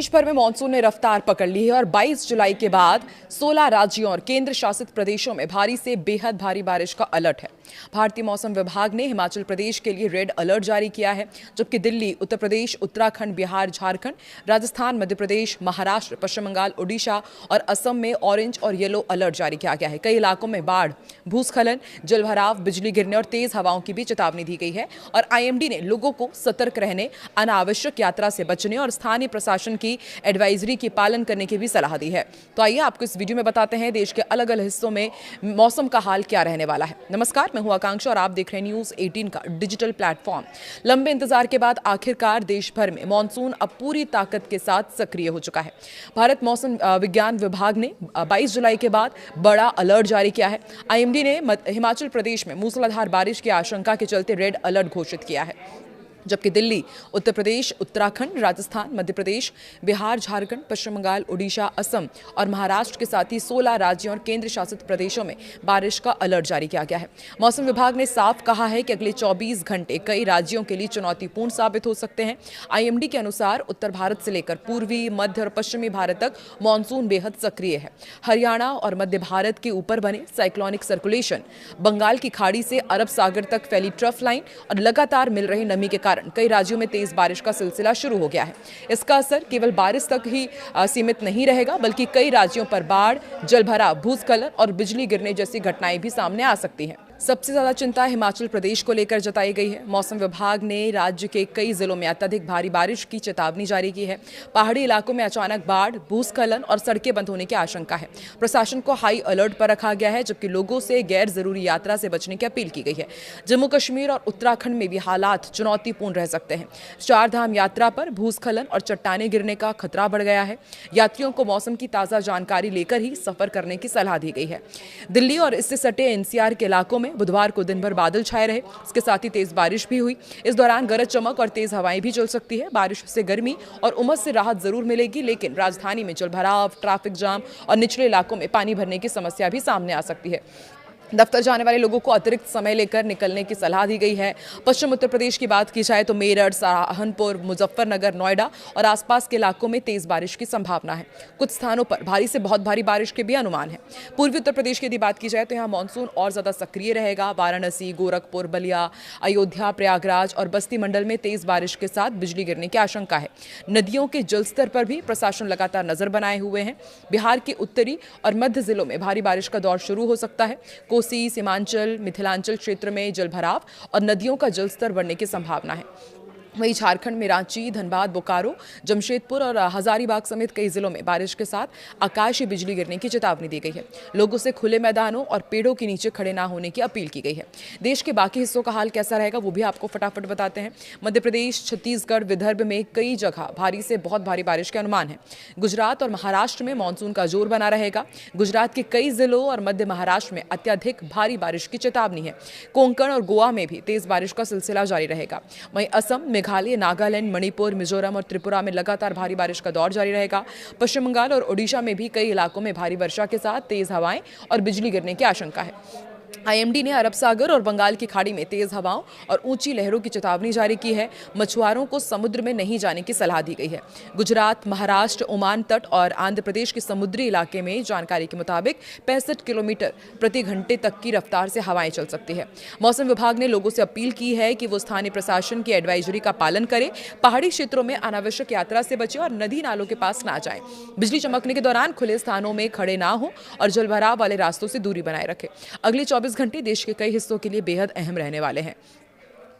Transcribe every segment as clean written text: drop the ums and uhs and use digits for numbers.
देश भर में मानसून ने रफ्तार पकड़ ली है और 22 जुलाई के बाद 16 राज्यों और केंद्र शासित प्रदेशों में भारी से बेहद भारी बारिश का अलर्ट है। भारतीय मौसम विभाग ने हिमाचल प्रदेश के लिए रेड अलर्ट जारी किया है, जबकि दिल्ली, उत्तर प्रदेश, उत्तराखंड, बिहार, झारखंड, राजस्थान, मध्य प्रदेश, महाराष्ट्र, पश्चिम बंगाल, ओडिशा और असम में ऑरेंज और येलो अलर्ट जारी किया गया है। कई इलाकों में बाढ़, भूस्खलन, जलभराव, बिजली गिरने और तेज हवाओं की भी चेतावनी दी गई है और आईएमडी ने लोगों को सतर्क रहने, अनावश्यक यात्रा से बचने और स्थानीय प्रशासन की एडवाइजरी की पालन करने की भी सलाह दी है। तो आइए आपको इस वीडियो में बताते हैं देश के अलग अलग हिस्सों में मौसम का हाल क्या रहने वाला है। नमस्कार, मैं हूं आकांक्षा और आप देख रहे हैं न्यूज 18 का डिजिटल प्लेटफॉर्म। लंबे इंतजार के बाद आखिरकार देश भर में मानसून अब पूरी ताकत के साथ सक्रिय हो चुका है। भारत मौसम विज्ञान विभाग ने 22 जुलाई के बाद बड़ा अलर्ट जारी किया है। आईएमडी ने हिमाचल प्रदेश में मूसलाधार बारिश की आशंका के चलते रेड अलर्ट घोषित किया है, जबकि दिल्ली, उत्तर प्रदेश, उत्तराखंड, राजस्थान, मध्य प्रदेश, बिहार, झारखंड, पश्चिम बंगाल, ओडिशा, असम और महाराष्ट्र के साथ ही 16 राज्यों और केंद्र शासित प्रदेशों में बारिश का अलर्ट जारी किया गया है। मौसम विभाग ने साफ कहा है कि अगले 24 घंटे कई राज्यों के लिए चुनौतीपूर्ण साबित हो सकते हैं। आईएमडी के अनुसार उत्तर भारत से लेकर पूर्वी, मध्य और पश्चिमी भारत तक मानसून बेहद सक्रिय है। हरियाणा और मध्य भारत के ऊपर बने साइक्लोनिक सर्कुलेशन, बंगाल की खाड़ी से अरब सागर तक फैली ट्रफ लाइन और लगातार मिल रही नमी के कई राज्यों में तेज बारिश का सिलसिला शुरू हो गया है। इसका असर केवल बारिश तक ही सीमित नहीं रहेगा, बल्कि कई राज्यों पर बाढ़, जलभराव, भूस्खलन और बिजली गिरने जैसी घटनाएं भी सामने आ सकती हैं। सबसे ज्यादा चिंता हिमाचल प्रदेश को लेकर जताई गई है। मौसम विभाग ने राज्य के कई जिलों में अत्यधिक भारी बारिश की चेतावनी जारी की है। पहाड़ी इलाकों में अचानक बाढ़, भूस्खलन और सड़कें बंद होने की आशंका है। प्रशासन को हाई अलर्ट पर रखा गया है, जबकि लोगों से गैर जरूरी यात्रा से बचने की अपील की गई है। जम्मू कश्मीर और उत्तराखंड में भी हालात चुनौतीपूर्ण रह सकते हैं। चार धाम यात्रा पर भूस्खलन और चट्टाने गिरने का खतरा बढ़ गया है। यात्रियों को मौसम की ताजा जानकारी लेकर ही सफर करने की सलाह दी गई है। दिल्ली और इससे सटे एनसीआर के इलाकों में बुधवार को दिन भर बादल छाए रहे। इसके साथ ही तेज बारिश भी हुई। इस दौरान गरज चमक और तेज हवाएं भी चल सकती है। बारिश से गर्मी और उमस से राहत जरूर मिलेगी, लेकिन राजधानी में जलभराव, ट्रैफिक जाम और निचले इलाकों में पानी भरने की समस्या भी सामने आ सकती है। दफ्तर जाने वाले लोगों को अतिरिक्त समय लेकर निकलने की सलाह दी गई है। पश्चिम उत्तर प्रदेश की बात की जाए तो मेरठ, सहारनपुर, मुजफ्फरनगर, नोएडा और आसपास के इलाकों में तेज बारिश की संभावना है। कुछ स्थानों पर भारी से बहुत भारी बारिश के भी अनुमान है। पूर्वी उत्तर प्रदेश की यदि बात की जाए तो यहाँ मानसून और ज्यादा सक्रिय रहेगा। वाराणसी, गोरखपुर, बलिया, अयोध्या, प्रयागराज और बस्ती मंडल में तेज बारिश के साथ बिजली गिरने की आशंका है। नदियों के जलस्तर पर भी प्रशासन लगातार नजर बनाए हुए हैं। बिहार के उत्तरी और मध्य जिलों में भारी बारिश का दौर शुरू हो सकता है। कोसी, सीमांचल, मिथिलांचल क्षेत्र में जलभराव और नदियों का जलस्तर बढ़ने की संभावना है। वहीं झारखंड में रांची, धनबाद, बोकारो, जमशेदपुर और हजारीबाग समेत कई जिलों में बारिश के साथ आकाशीय बिजली गिरने की चेतावनी दी गई है। लोगों से खुले मैदानों और पेड़ों के नीचे खड़े न होने की अपील की गई है। देश के बाकी हिस्सों का हाल कैसा रहेगा वो भी आपको फटाफट बताते हैं। मध्य प्रदेश, छत्तीसगढ़, विदर्भ में कई जगह भारी से बहुत भारी बारिश के अनुमान है। गुजरात और महाराष्ट्र में मानसून का जोर बना रहेगा। गुजरात के कई जिलों और मध्य महाराष्ट्र में अत्यधिक भारी बारिश की चेतावनी है। कोंकण और गोवा में भी तेज बारिश का सिलसिला जारी रहेगा। वहीं असम, मेघालय, नागालैंड, मणिपुर, मिजोरम और त्रिपुरा में लगातार भारी बारिश का दौर जारी रहेगा। पश्चिम बंगाल और ओडिशा में भी कई इलाकों में भारी वर्षा के साथ तेज हवाएं और बिजली गिरने की आशंका है। आईएमडी ने अरब सागर और बंगाल की खाड़ी में तेज हवाओं और ऊंची लहरों की चेतावनी जारी की है। मछुआरों को समुद्र में नहीं जाने की सलाह दी गई है। गुजरात, महाराष्ट्र, ओमान तट और आंध्र प्रदेश के समुद्री इलाके में जानकारी के मुताबिक 65 किलोमीटर प्रति घंटे तक की रफ्तार से हवाएं चल सकती है। मौसम विभाग ने लोगों से अपील की है कि वो स्थानीय प्रशासन की एडवाइजरी का पालन करें, पहाड़ी क्षेत्रों में अनावश्यक यात्रा से बचें और नदी नालों के पास ना जाएं। बिजली चमकने के दौरान खुले स्थानों में खड़े ना हो और जलभराव वाले रास्तों से दूरी बनाए रखें। अगले 24 घंटे देश के कई हिस्सों के लिए बेहद अहम रहने वाले हैं।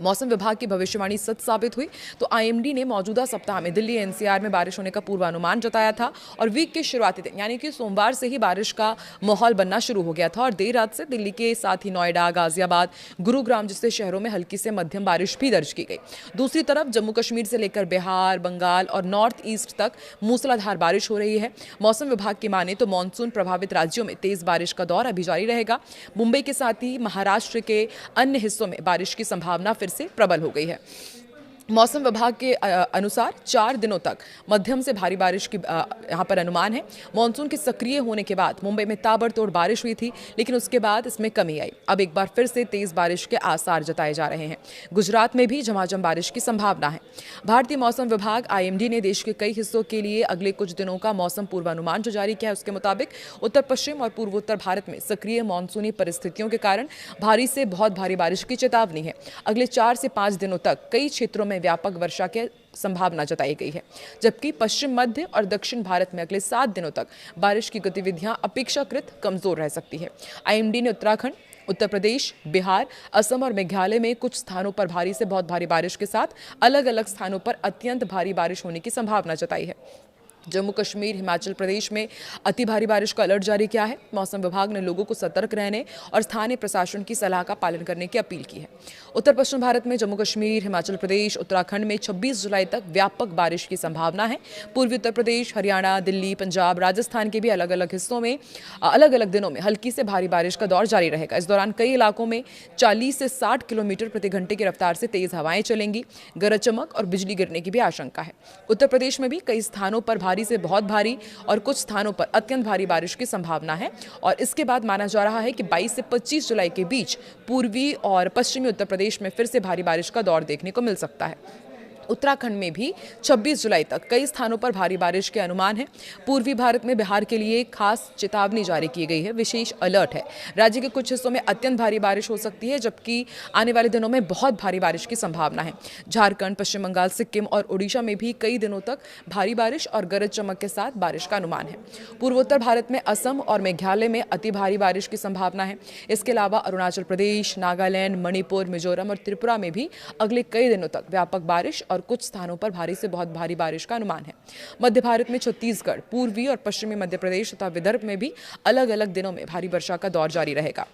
मौसम विभाग की भविष्यवाणी सच साबित हुई तो आईएमडी ने मौजूदा सप्ताह में दिल्ली एनसीआर में बारिश होने का पूर्वानुमान जताया था और वीक के शुरुआती दिन यानी कि सोमवार से ही बारिश का माहौल बनना शुरू हो गया था और देर रात से दिल्ली के साथ ही नोएडा, गाजियाबाद, गुरुग्राम जैसे शहरों में हल्की से मध्यम बारिश भी दर्ज की गई। दूसरी तरफ जम्मू कश्मीर से लेकर बिहार, बंगाल और नॉर्थ ईस्ट तक मूसलाधार बारिश हो रही है। मौसम विभाग की माने तो मानसून प्रभावित राज्यों में तेज बारिश का दौर अभी जारी रहेगा। मुंबई के साथ ही महाराष्ट्र के अन्य हिस्सों में बारिश की संभावना फिर से प्रबल हो गई है। मौसम विभाग के अनुसार 4 दिनों तक मध्यम से भारी बारिश की यहाँ पर अनुमान है। मानसून के सक्रिय होने के बाद मुंबई में ताबड़तोड़ बारिश हुई थी, लेकिन उसके बाद इसमें कमी आई। अब एक बार फिर से तेज बारिश के आसार जताए जा रहे हैं। गुजरात में भी झमाझम बारिश की संभावना है। भारतीय मौसम विभाग IMD ने देश के कई हिस्सों के लिए अगले कुछ दिनों का मौसम पूर्वानुमान जो जारी किया है, उसके मुताबिक उत्तर पश्चिम और पूर्वोत्तर भारत में सक्रिय मानसूनी परिस्थितियों के कारण भारी से बहुत भारी बारिश की चेतावनी है। अगले 4 से 5 दिनों तक कई क्षेत्रों में व्यापक वर्षा की संभावना जताई गई है, जबकि पश्चिम मध्य और दक्षिण भारत में अगले 7 दिनों तक बारिश की गतिविधियां अपेक्षाकृत कमजोर रह सकती है। IMD ने उत्तराखंड, उत्तर प्रदेश, बिहार, असम और मेघालय में कुछ स्थानों पर भारी से बहुत भारी बारिश के साथ अलग अलग स्थानों पर अत्यंत भारी बारिश होने की संभावना जताई है। जम्मू कश्मीर, हिमाचल प्रदेश में अति भारी बारिश का अलर्ट जारी किया है। मौसम विभाग ने लोगों को सतर्क रहने और स्थानीय प्रशासन की सलाह का पालन करने की अपील की है। उत्तर पश्चिम भारत में जम्मू कश्मीर, हिमाचल प्रदेश, उत्तराखंड में 26 जुलाई तक व्यापक बारिश की संभावना है। पूर्वी उत्तर प्रदेश, हरियाणा, दिल्ली, पंजाब, राजस्थान के भी अलग अलग हिस्सों में अलग अलग दिनों में हल्की से भारी बारिश का दौर जारी रहेगा। इस दौरान कई इलाकों में 40 से 60 किलोमीटर प्रति घंटे की रफ्तार से तेज हवाएं चलेंगी। गरज चमक और बिजली गिरने की भी आशंका है। उत्तर प्रदेश में भी कई स्थानों पर भारी से बहुत भारी और कुछ स्थानों पर अत्यंत भारी बारिश की संभावना है और इसके बाद माना जा रहा है कि 22 से 25 जुलाई के बीच पूर्वी और पश्चिमी उत्तर प्रदेश में फिर से भारी बारिश का दौर देखने को मिल सकता है। उत्तराखंड में भी 26 जुलाई तक कई स्थानों पर भारी बारिश के अनुमान है। पूर्वी भारत में बिहार के लिए खास चेतावनी जारी की गई है, विशेष अलर्ट है। राज्य के कुछ हिस्सों में अत्यंत भारी बारिश हो सकती है, जबकि आने वाले दिनों में बहुत भारी बारिश की संभावना है। झारखंड, पश्चिम बंगाल, सिक्किम और ओडिशा में भी कई दिनों तक भारी बारिश और गरज चमक के साथ बारिश का अनुमान है। पूर्वोत्तर भारत में असम और मेघालय में अति भारी बारिश की संभावना है। इसके अलावा अरुणाचल प्रदेश, नागालैंड, मणिपुर, मिजोरम और त्रिपुरा में भी अगले कई दिनों तक व्यापक बारिश और कुछ स्थानों पर भारी से बहुत भारी बारिश का अनुमान है। मध्य भारत में छत्तीसगढ़, पूर्वी और पश्चिमी मध्य प्रदेश तथा विदर्भ में भी अलग अलग दिनों में भारी वर्षा का दौर जारी रहेगा।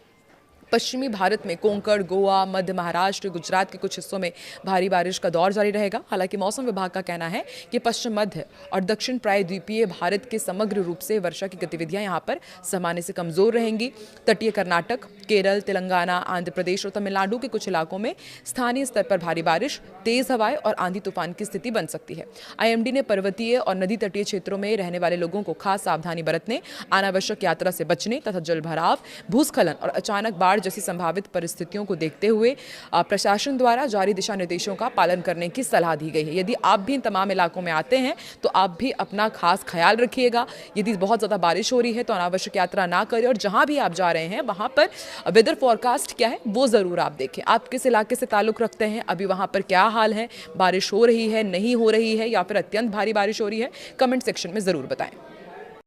पश्चिमी भारत में कोंकण, गोवा, मध्य महाराष्ट्र, गुजरात के कुछ हिस्सों में भारी बारिश का दौर जारी रहेगा। हालांकि मौसम विभाग का कहना है कि पश्चिम मध्य और दक्षिण प्रायद्वीपीय भारत के समग्र रूप से वर्षा की गतिविधियां यहां पर सामान्य से कमजोर रहेंगी। तटीय कर्नाटक, केरल, तेलंगाना, आंध्र प्रदेश और तमिलनाडु के कुछ इलाकों में स्थानीय स्तर पर भारी बारिश, तेज हवाएं और आंधी तूफान की स्थिति बन सकती है। IMD ने पर्वतीय और नदी तटीय क्षेत्रों में रहने वाले लोगों को खास सावधानी बरतने, अनावश्यक यात्रा से बचने तथा जलभराव, भूस्खलन और अचानक बाढ़ जैसी संभावित परिस्थितियों को देखते हुए प्रशासन द्वारा जारी दिशा निर्देशों का पालन करने की सलाह दी गई है। यदि आप भी इन तमाम इलाकों में आते हैं तो आप भी अपना खास ख्याल रखिएगा। यदि बहुत ज़्यादा बारिश हो रही है तो अनावश्यक यात्रा ना करें और जहां भी आप जा रहे हैं वहां पर वेदर फोरकास्ट क्या है वो ज़रूर आप देखें। आप किस इलाके से ताल्लुक़ रखते हैं, अभी वहां पर क्या हाल है, बारिश हो रही है, नहीं हो रही है या फिर अत्यंत भारी बारिश हो रही है, कमेंट सेक्शन में ज़रूर बताएं।